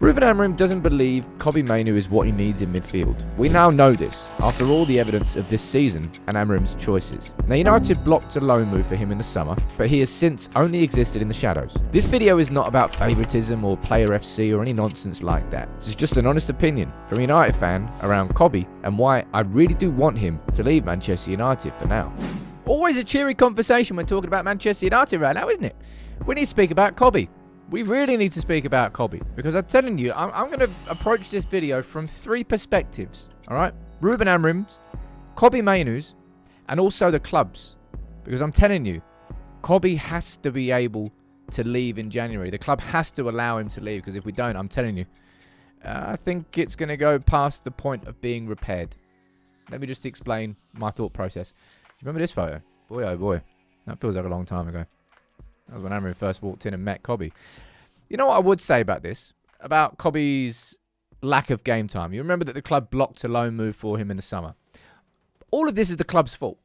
Ruben Amorim doesn't believe Kobbie Mainoo is what he needs in midfield. We now know this, after all the evidence of this season and Amorim's choices. Now, United blocked a loan move for him in the summer, but he has since only existed in the shadows. This video is not about favouritism or player FC or any nonsense like that. This is just an honest opinion from a United fan around Kobbie and why I really do want him to leave Manchester United for now. Always a cheery conversation when talking about Manchester United right now, isn't it? We need to speak about Kobbie. We really need to speak about Kobbie, because I'm telling you, I'm going to approach this video from three perspectives, all right? Ruben Amorim's, Kobbie Mainoo's, and also the club's. Because I'm telling you, Kobbie has to be able to leave in January. The club has to allow him to leave, because if we don't, I'm telling you, I think it's going to go past the point of being repaired. Let me just explain my thought process. Do you remember this photo? Boy, oh boy. That feels like a long time ago. That was when Amorim first walked in and met Kobbie. You know what I would say about this? About Kobbie's lack of game time. You remember that the club blocked a loan move for him in the summer. All of this is the club's fault.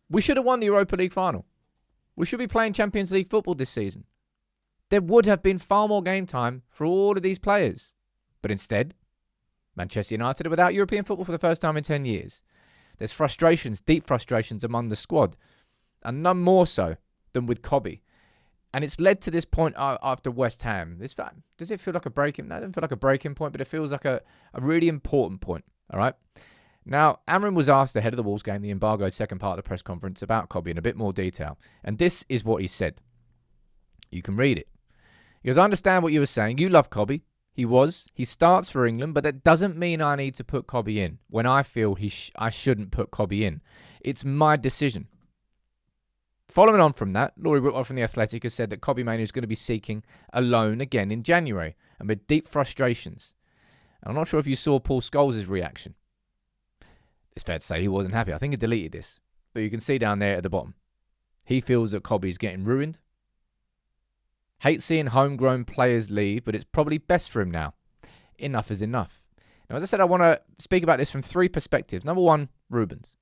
We should have won the Europa League final. We should be playing Champions League football this season. There would have been far more game time for all of these players. But instead, Manchester United are without European football for the first time in 10 years. There's frustrations, deep frustrations among the squad. And none more so than with Kobbie. And it's led to this point after West Ham. Does it feel like a breaking? No, it doesn't feel like a breaking point, but it feels like a really important point. All right. Now, Amorim was asked ahead of the Wolves game, the embargoed second part of the press conference, about Kobbie in a bit more detail. And this is what he said. You can read it. He goes, I understand what you were saying. You love Kobbie. He starts for England, but that doesn't mean I need to put Kobbie in when I feel I shouldn't put Kobbie in. It's my decision. Following on from that, Laurie Whitwell from The Athletic has said that Kobbie Mainoo is going to be seeking a loan again in January amid deep frustrations. And I'm not sure if you saw Paul Scholes' reaction. It's fair to say he wasn't happy. I think he deleted this. But you can see down there at the bottom. He feels that Kobbie is getting ruined. Hates seeing homegrown players leave, but it's probably best for him now. Enough is enough. Now, as I said, I want to speak about this from three perspectives. Number one, Ruben's.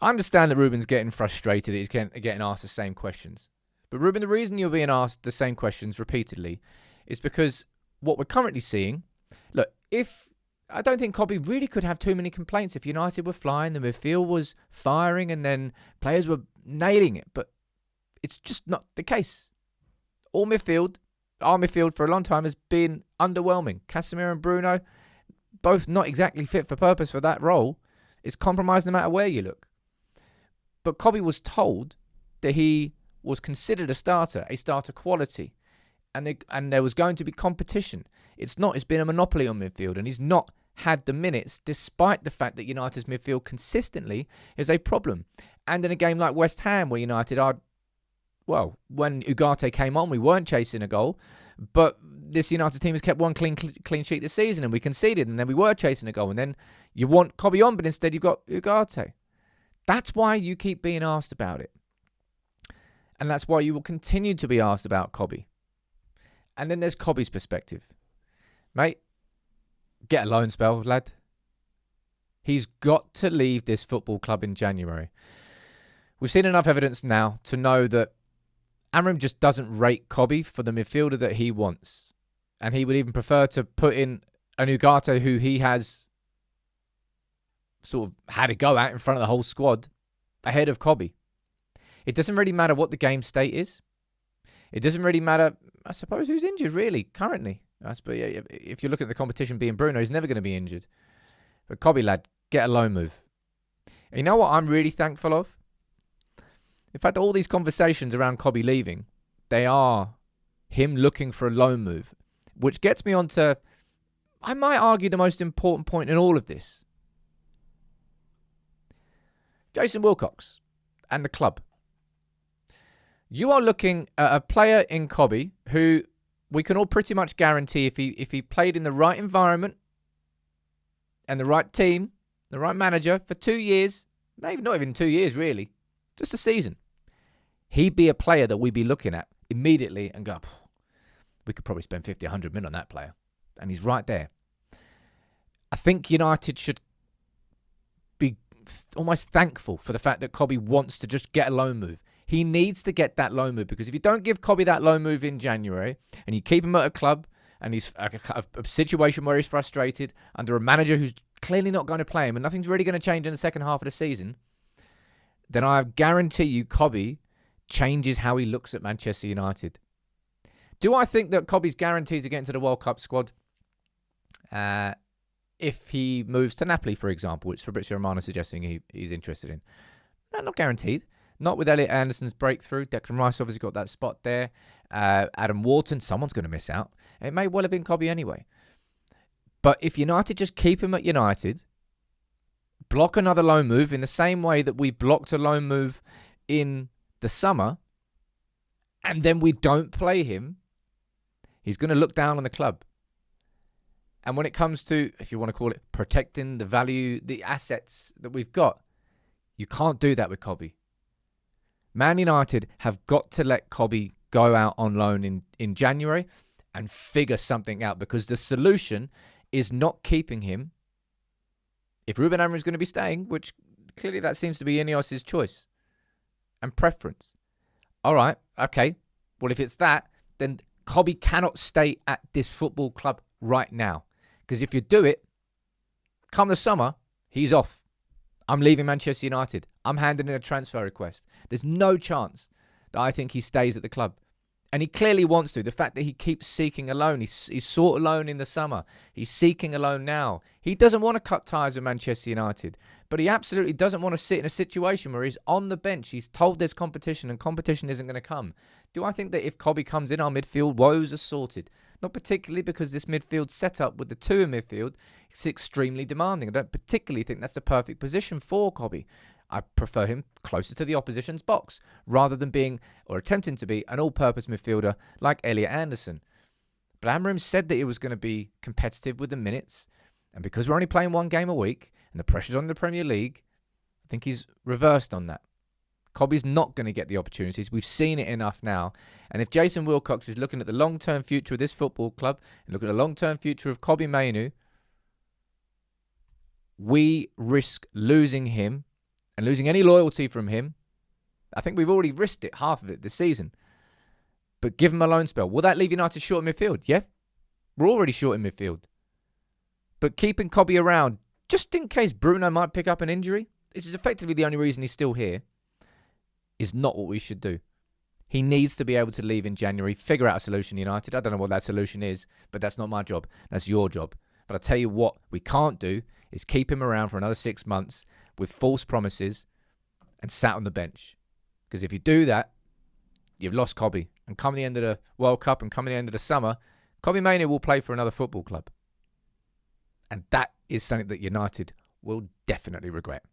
I understand that Ruben's getting frustrated. He's getting asked the same questions. But Ruben, the reason you're being asked the same questions repeatedly is because what we're currently seeing... Look, I don't think Kobbie really could have too many complaints if United were flying, the midfield was firing, and then players were nailing it. But it's just not the case. Our midfield for a long time has been underwhelming. Casemiro and Bruno, both not exactly fit for purpose for that role. It's compromised no matter where you look. But Kobbie was told that he was considered a starter quality, and there was going to be competition. It's been a monopoly on midfield, and he's not had the minutes, despite the fact that United's midfield consistently is a problem. And in a game like West Ham, where United are, well, when Ugarte came on, we weren't chasing a goal, but this United team has kept one clean sheet this season, and we conceded, and then we were chasing a goal, and then you want Kobbie on, but instead you've got Ugarte. That's why you keep being asked about it. And that's why you will continue to be asked about Kobbie. And then there's Kobbie's perspective. Mate, get a loan spell, lad. He's got to leave this football club in January. We've seen enough evidence now to know that Amorim just doesn't rate Kobbie for the midfielder that he wants. And he would even prefer to put in an Ugarte who he has sort of had a go at in front of the whole squad ahead of Kobbie. It doesn't really matter what the game state is. It doesn't really matter, I suppose, who's injured really currently. If you look at the competition being Bruno, he's never going to be injured. But Kobbie, lad, get a loan move. And you know what I'm really thankful of? In fact, all these conversations around Kobbie leaving, they are him looking for a loan move, which gets me on to, I might argue, the most important point in all of this. Jason Wilcox and the club. You are looking at a player in Kobbie who we can all pretty much guarantee if he played in the right environment and the right team, the right manager for 2 years, not even 2 years really, just a season, he'd be a player that we'd be looking at immediately and go, we could probably spend 50, 100 million on that player. And he's right there. I think United should be almost thankful for the fact that Kobbie wants to just get a loan move. He needs to get that loan move, because if you don't give Kobbie that loan move in January and you keep him at a club and he's a situation where he's frustrated under a manager who's clearly not going to play him and nothing's really going to change in the second half of the season, then I guarantee you Kobbie changes how he looks at Manchester United. Do I think that Kobbie's guaranteed to get into the World Cup squad if he moves to Napoli, for example, which Fabrizio Romano is suggesting he's interested in? No, not guaranteed. Not with Elliot Anderson's breakthrough. Declan Rice obviously got that spot there. Adam Wharton, someone's going to miss out. It may well have been Kobbie anyway. But if United just keep him at United, block another loan move in the same way that we blocked a loan move in the summer, and then we don't play him, he's going to look down on the club. And when it comes to, if you want to call it, protecting the value, the assets that we've got, you can't do that with Kobbie. Man United have got to let Kobbie go out on loan in January and figure something out, because the solution is not keeping him. If Ruben Amorim is going to be staying, which clearly that seems to be Ineos's choice and preference. All right, okay. Well, if it's that, then Kobbie cannot stay at this football club right now. Because if you do it, come the summer, he's off. I'm leaving Manchester United. I'm handing in a transfer request. There's no chance that I think he stays at the club. And he clearly wants to. The fact that he keeps seeking a loan. He sought a loan in the summer. He's seeking a loan now. He doesn't want to cut ties with Manchester United. But he absolutely doesn't want to sit in a situation where he's on the bench. He's told there's competition and competition isn't going to come. Do I think that if Kobbie comes in, our midfield woes are sorted? Not particularly, because this midfield setup with the two in midfield is extremely demanding. I don't particularly think that's the perfect position for Kobbie. I prefer him closer to the opposition's box rather than being or attempting to be an all-purpose midfielder like Elliot Anderson. But Amorim said that he was going to be competitive with the minutes. And because we're only playing one game a week and the pressure's on the Premier League, I think he's reversed on that. Kobbie's not going to get the opportunities. We've seen it enough now. And if Jason Wilcox is looking at the long-term future of this football club and looking at the long-term future of Kobbie Mainoo, we risk losing him and losing any loyalty from him. I think we've already risked it, half of it this season. But give him a loan spell. Will that leave United short in midfield? Yeah. We're already short in midfield. But keeping Kobbie around, just in case Bruno might pick up an injury, which is effectively the only reason he's still here, is not what we should do. He needs to be able to leave in January, figure out a solution, United. I don't know what that solution is, but that's not my job. That's your job. But I'll tell you what we can't do is keep him around for another 6 months with false promises and sat on the bench. Because if you do that, you've lost Kobbie. And come the end of the World Cup and come the end of the summer, Kobbie Mainoo will play for another football club. And that is something that United will definitely regret.